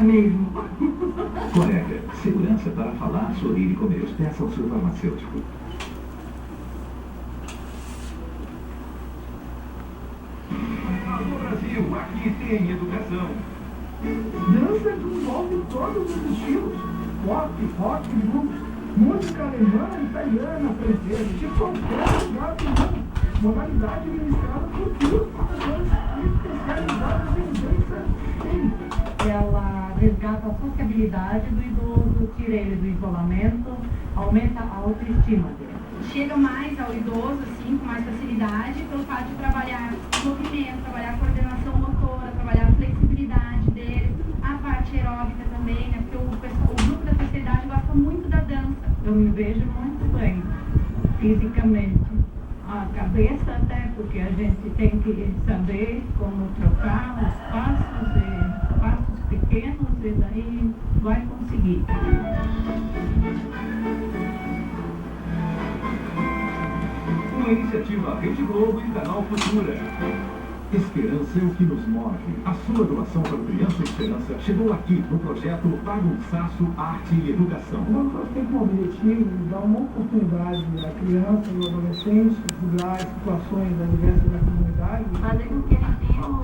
é mesmo. Colega, segurança para falar, sorrir e comer. Peça ao seu farmacêutico. Alô Brasil, aqui tem educação. Dança envolve todos os estilos. Pop, rock, blues, música alemã, italiana, francesa, de qualquer lugar do mundo. Modalidade ministrada por duas professores especializadas em dança cênica. Ela resgata a sociabilidade do idoso, tira ele do isolamento, aumenta a autoestima dele. Chega mais ao idoso, assim, com mais facilidade, pelo fato de trabalhar movimento, trabalhar coordenação motora, trabalhar a flexibilidade dele, a parte aeróbica também, né? Porque o grupo da terceira idade gosta muito da dança. Eu me vejo muito bem, fisicamente. A cabeça até, porque a gente tem que saber como trocar os passos pequenos, e daí vai conseguir. Uma iniciativa Rede Globo e Canal Futura. Esperança é o que nos move. A sua doação para o Criança Esperança chegou aqui no projeto Paga um Saço, Arte e Educação. Nós temos como objetivo de dar uma oportunidade à criança e ao adolescente driblar situações adversas da comunidade. Fazer com que ele tenha um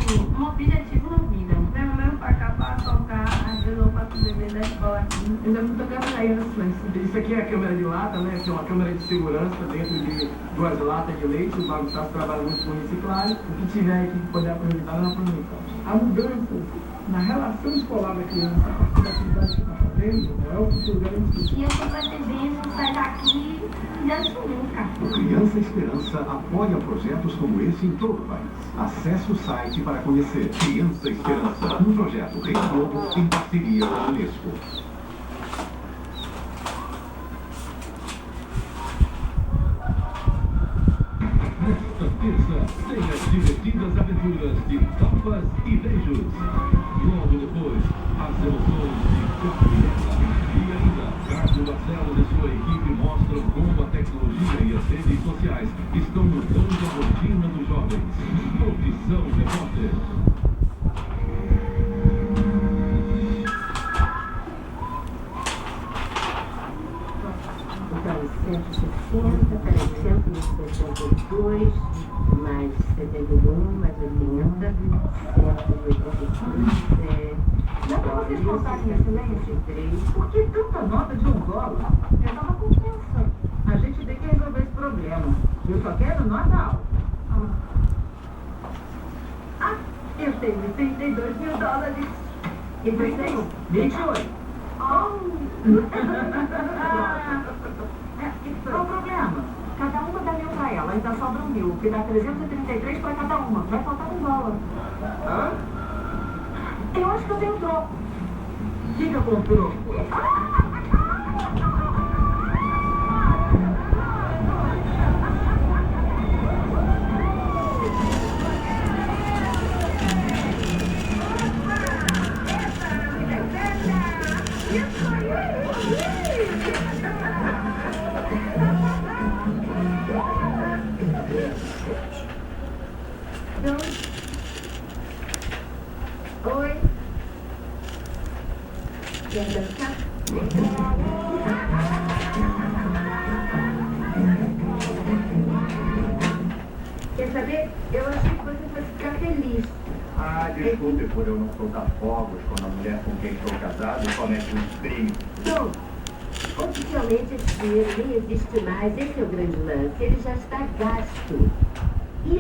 objetivo na vida. Leva mesmo pra cá pra tocar, às vezes eu faço o dever da escola aqui. Eu lembro tocar pra criança, mas isso aqui é a câmera de lata, né? Que é uma câmera de segurança dentro de 2 latas de leite. O Banco Saço trabalha muito com reciclagem. O que tiver aqui que puder aproveitar, nós aproveitamos. A mudança na relação escolar da criança, a partir da atividade que está fazendo, é o futuro dela em si. E eu tô pretendendo sair daqui e danço nunca. O Criança Esperança apoia projetos como esse em todo o país. Acesse o site para conhecer Criança Esperança, um projeto Rede Globo em parceria com a Unesco. Nesta terça, tem as divertidas aventuras de tapas e beijos. Logo depois, as emoções de Gabriela. E ainda, Carlos Marcelo e sua equipe mostram como a tecnologia e as redes sociais estão mudando a rotina dos jovens. Profissão Repórter. Então, 160, peraí, 162, mais 71, mais 80, 183, Dá pra vocês contarem em silêncio? 183. Por que tanta nota de $1? Eu tava com pressa. A gente tem que resolver esse problema. Eu só quero nota alta. Eu tenho $32 mil. E vocês? 28. Qual o problema? Cada uma dá 1.000 pra ela, então sobra 1.000, que dá 333 pra cada uma. Vai faltar $1. Hã? Eu acho que eu tenho troco. Fica com o troco. Oi. Quer dançar? Quer saber? Eu achei que você fosse ficar feliz. Ah, desculpe por eu não soltar fogos quando a mulher com quem estou casado comete um crime. Não. Oficialmente esse dinheiro nem existe mais. Esse é o grande lance. Ele já está gasto. E